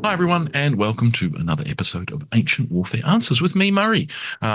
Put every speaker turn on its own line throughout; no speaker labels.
Hi, everyone, and welcome to another episode of Ancient Warfare Answers with me, Murray,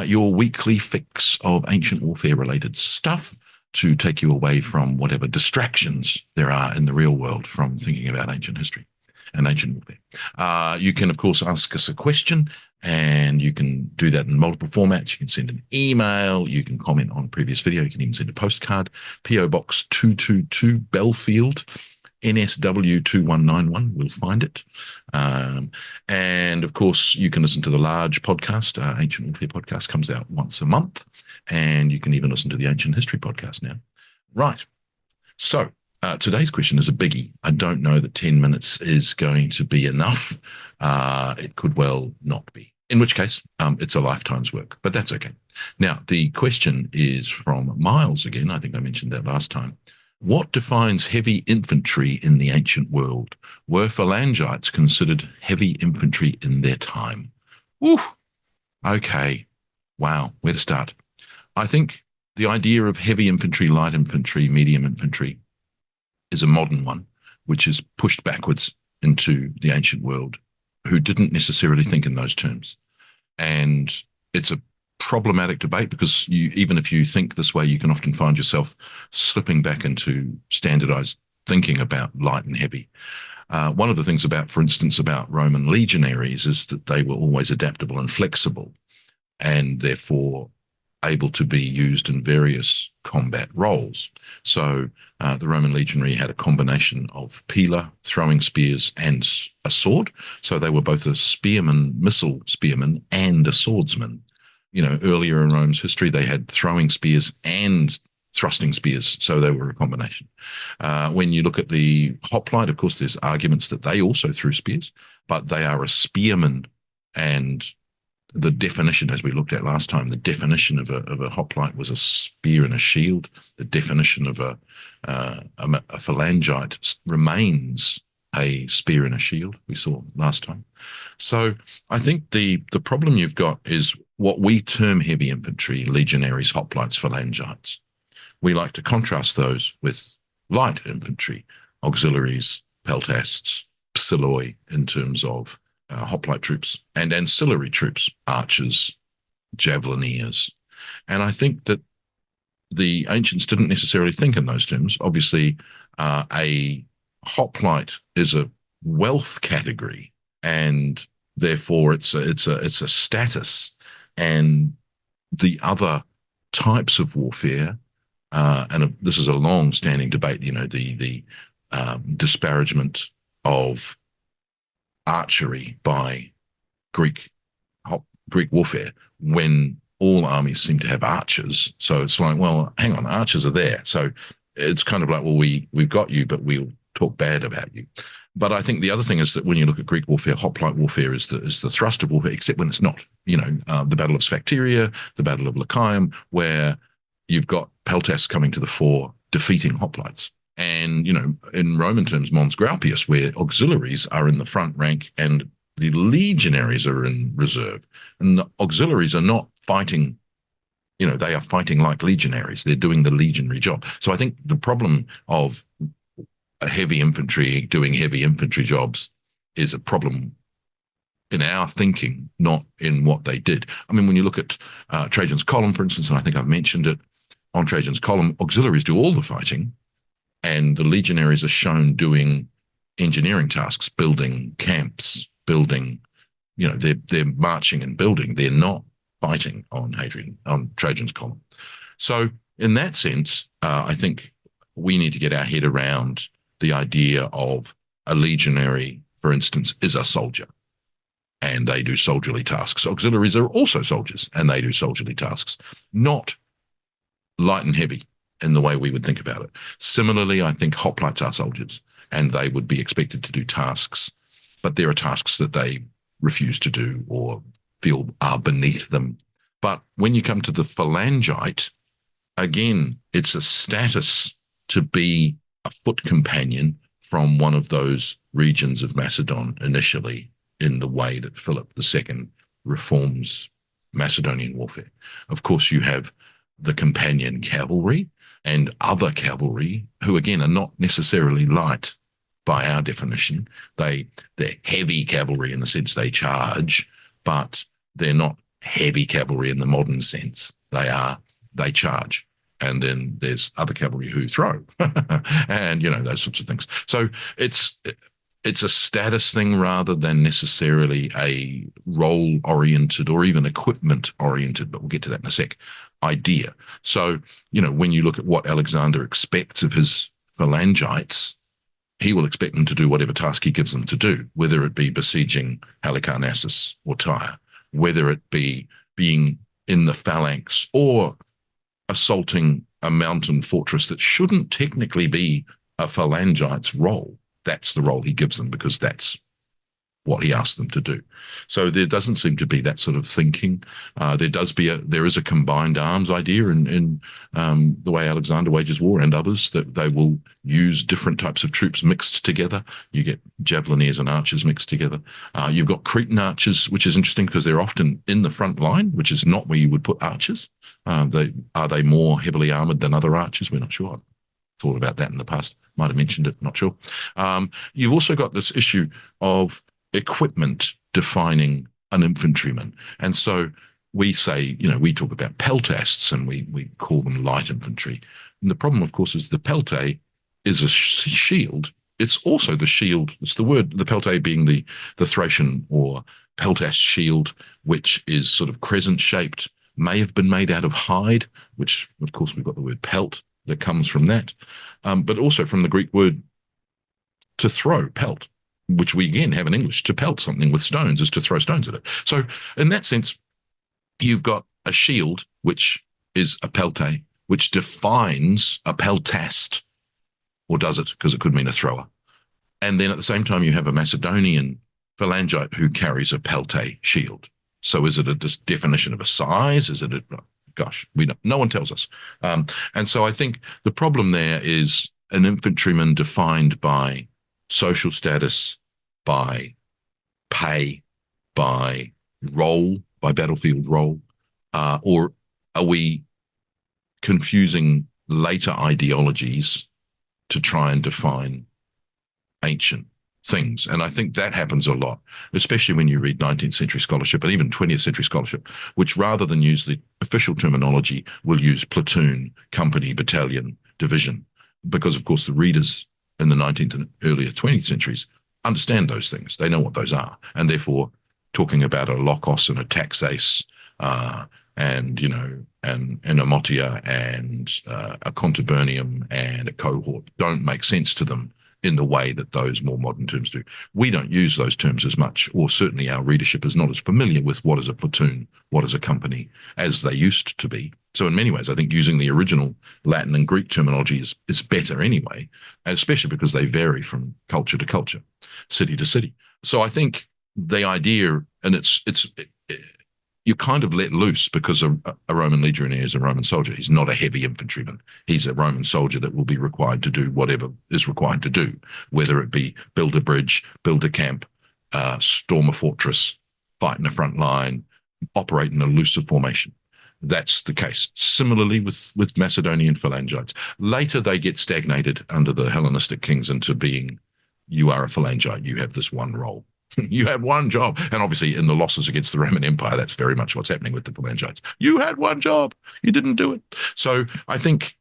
your weekly fix of ancient warfare-related stuff to take you away from whatever distractions there are in the real world from thinking about ancient history and ancient warfare. You can, of course, ask us a question, and you can do that in multiple formats. You can send an email, you can comment on a previous video, you can even send a postcard. PO Box 222 Belfield, NSW2191, we'll find it. And of course, you can listen to the large podcast. Ancient Warfare podcast comes out once a month, and you can even listen to the Ancient History podcast now. Right. So today's question is a biggie. I don't know that 10 minutes is going to be enough. It could well not be, in which case it's a lifetime's work, but that's okay. Now, the question is from Miles again. I think I mentioned that last time. What defines heavy infantry in the ancient world? Were Phalangites considered heavy infantry in their time? Oof. Okay. Wow. Where to start? I think the idea of heavy infantry, light infantry, medium infantry is a modern one, which is pushed backwards into the ancient world, who didn't necessarily think in those terms. And it's a problematic debate because even if you think this way, you can often find yourself slipping back into standardized thinking about light and heavy. One of the things for instance, about Roman legionaries is that they were always adaptable and flexible, and therefore able to be used in various combat roles. So the Roman legionary had a combination of pila, throwing spears, and a sword. So they were both a spearman, missile spearman, and a swordsman. You know, earlier in Rome's history, they had throwing spears and thrusting spears, so they were a combination. When you look at the hoplite, of course, there's arguments that they also threw spears, but they are a spearman, and the definition, as we looked at last time, the definition of a hoplite was a spear and a shield. The definition of a phalangite remains a spear and a shield, we saw last time. So I think the problem you've got is what we term heavy infantry, legionaries, hoplites, phalangites. We like to contrast those with light infantry, auxiliaries, peltasts, psiloi in terms of hoplite troops, and ancillary troops, archers, javelineers. And I think that the ancients didn't necessarily think in those terms. Obviously, a hoplite is a wealth category, and therefore it's a status. And the other types of warfare, and this is a long-standing debate, you know, the disparagement of archery by Greek warfare, when all armies seem to have archers. So it's like, well, hang on, archers are there. So it's kind of like, well, we've got you, but we'll talk bad about you. But I think the other thing is that when you look at Greek warfare, hoplite warfare is the thrust of warfare, except when it's not. You know, the Battle of Sphacteria, the Battle of Lechaeum, where you've got peltasts coming to the fore, defeating hoplites. And, you know, in Roman terms, Mons Graupius, where auxiliaries are in the front rank and the legionaries are in reserve. And the auxiliaries are not fighting, you know, they are fighting like legionaries. They're doing the legionary job. So I think the problem of heavy infantry doing heavy infantry jobs is a problem in our thinking, not in what they did. I mean, when you look at Trajan's column, for instance, and I think I've mentioned it, on Trajan's column, auxiliaries do all the fighting, and the legionaries are shown doing engineering tasks, building camps, building, you know, they're marching and building. They're not fighting on Trajan's column. So in that sense, I think we need to get our head around the idea of a legionary, for instance, is a soldier, and they do soldierly tasks. Auxiliaries are also soldiers, and they do soldierly tasks, not light and heavy in the way we would think about it. Similarly, I think hoplites are soldiers, and they would be expected to do tasks, but there are tasks that they refuse to do or feel are beneath them. But when you come to the phalangite, again, it's a status to be a foot companion from one of those regions of Macedon initially, in the way that Philip II reforms Macedonian warfare. Of course, you have the companion cavalry and other cavalry who, again, are not necessarily light by our definition. They're heavy cavalry in the sense they charge, but they're not heavy cavalry in the modern sense. They charge. And then there's other cavalry who throw and, those sorts of things. So it's a status thing rather than necessarily a role-oriented or even equipment-oriented, but we'll get to that in a sec, idea. So, when you look at what Alexander expects of his Phalangites, he will expect them to do whatever task he gives them to do, whether it be besieging Halicarnassus or Tyre, whether it be being in the phalanx or assaulting a mountain fortress that shouldn't technically be a Phalangite's role. That's the role he gives them because that's what he asks them to do. So there doesn't seem to be that sort of thinking. There is a combined arms idea in the way Alexander wages war and others, that they will use different types of troops mixed together. You get javelineers and archers mixed together. You've got Cretan archers, which is interesting because they're often in the front line, which is not where you would put archers. Are they more heavily armored than other archers? We're not sure. I've thought about that in the past. Might have mentioned it, not sure. You've also got this issue of equipment defining an infantryman. And so we say, we talk about peltasts and we call them light infantry. And the problem, of course, is the peltae is a shield. It's also the shield. It's the peltae being the Thracian or peltast shield, which is sort of crescent shaped, may have been made out of hide, which, of course, we've got the word pelt that comes from that, but also from the Greek word to throw, pelt, which we again have in English. To pelt something with stones is to throw stones at it. So in that sense, you've got a shield, which is a peltae, which defines a peltast, or does it, because it could mean a thrower. And then at the same time, you have a Macedonian Phalangite who carries a peltae shield. So is it this definition of a size? Is it gosh, no one tells us. And so I think the problem there is an infantryman defined by social status, by pay, by role, by battlefield role, or are we confusing later ideologies to try and define ancient things? And I think that happens a lot, especially when you read 19th century scholarship and even 20th century scholarship, which rather than use the official terminology will use platoon, company, battalion, division, because of course the readers in the 19th and earlier 20th centuries understand those things. They know what those are. And therefore talking about a lokos and a taxace, and a motia and a contubernium and a cohort don't make sense to them in the way that those more modern terms do. We don't use those terms as much, or certainly our readership is not as familiar with what is a platoon, what is a company, as they used to be. So in many ways, I think using the original Latin and Greek terminology is better anyway, especially because they vary from culture to culture, city to city. So I think the idea, and you're kind of let loose because a Roman legionnaire is a Roman soldier. He's not a heavy infantryman. He's a Roman soldier that will be required to do whatever is required to do, whether it be build a bridge, build a camp, storm a fortress, fight in the front line, operate in a looser formation. That's the case. Similarly with Macedonian Phalangites. Later they get stagnated under the Hellenistic kings into being, you are a Phalangite, you have this one role. You had one job. And obviously in the losses against the Roman Empire, that's very much what's happening with the Phalangites. You had one job. You didn't do it. So I think,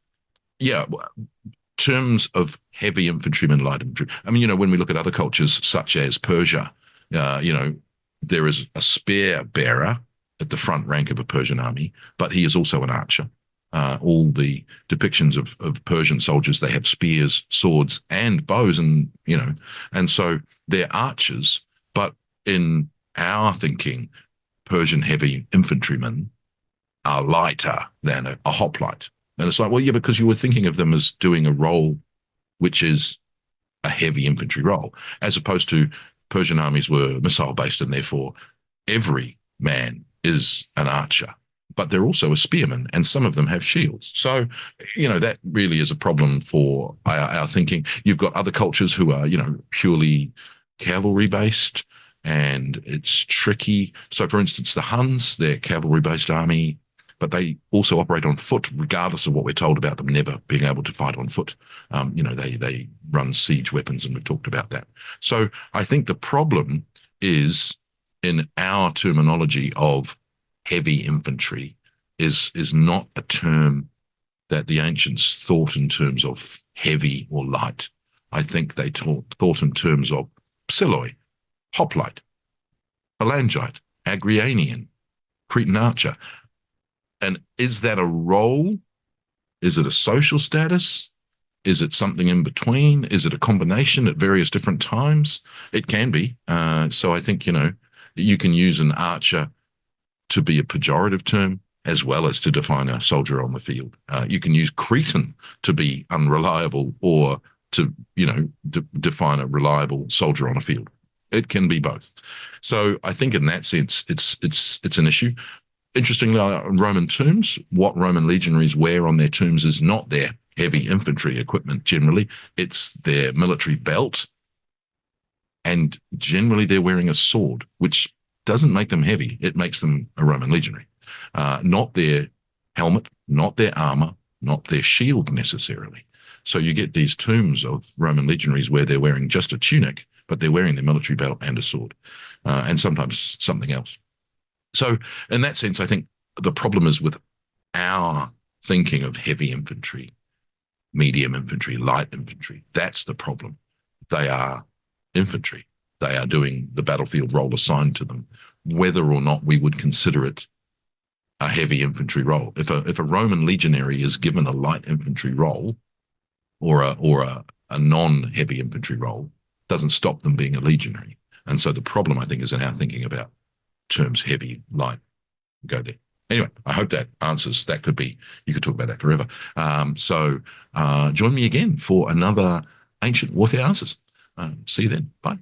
terms of heavy infantrymen, light infantry. I mean, when we look at other cultures such as Persia, there is a spear bearer at the front rank of a Persian army, but he is also an archer. All the depictions of Persian soldiers, they have spears, swords, and bows, and so they're archers. But in our thinking, Persian heavy infantrymen are lighter than a hoplite. And it's like, well, yeah, because you were thinking of them as doing a role which is a heavy infantry role, as opposed to Persian armies were missile-based, and therefore every man is an archer. But they're also a spearman, and some of them have shields. So, that really is a problem for our thinking. You've got other cultures who are, purely cavalry-based, and it's tricky. So, for instance, the Huns, their cavalry-based army, but they also operate on foot, regardless of what we're told about them never being able to fight on foot. They run siege weapons, and we've talked about that. So I think the problem is in our terminology of heavy infantry is not a term that the ancients thought in terms of heavy or light. I think they thought in terms of psiloi, hoplite, Phalangite, Agrianian, Cretan archer. And is that a role? Is it a social status? Is it something in between? Is it a combination at various different times? It can be. So I think, you can use an archer to be a pejorative term as well as to define a soldier on the field. You can use Cretan to be unreliable or to, define a reliable soldier on a field. It can be both. So I think in that sense, it's an issue. Interestingly, Roman tombs, what Roman legionaries wear on their tombs is not their heavy infantry equipment generally. It's their military belt. And generally they're wearing a sword, which doesn't make them heavy. It makes them a Roman legionary. Not their helmet, not their armor, not their shield necessarily. So you get these tombs of Roman legionaries where they're wearing just a tunic, but they're wearing their military belt and a sword, and sometimes something else. So in that sense, I think the problem is with our thinking of heavy infantry, medium infantry, light infantry. That's the problem. They are infantry. They are doing the battlefield role assigned to them, whether or not we would consider it a heavy infantry role. If a Roman legionary is given a light infantry role or a non-heavy infantry role, doesn't stop them being a legionary. And so the problem, I think, is in our thinking about terms heavy, light, go there. Anyway, I hope that answers. That could be, you could talk about that forever. So join me again for another Ancient Warfare Answers. See you then. Bye.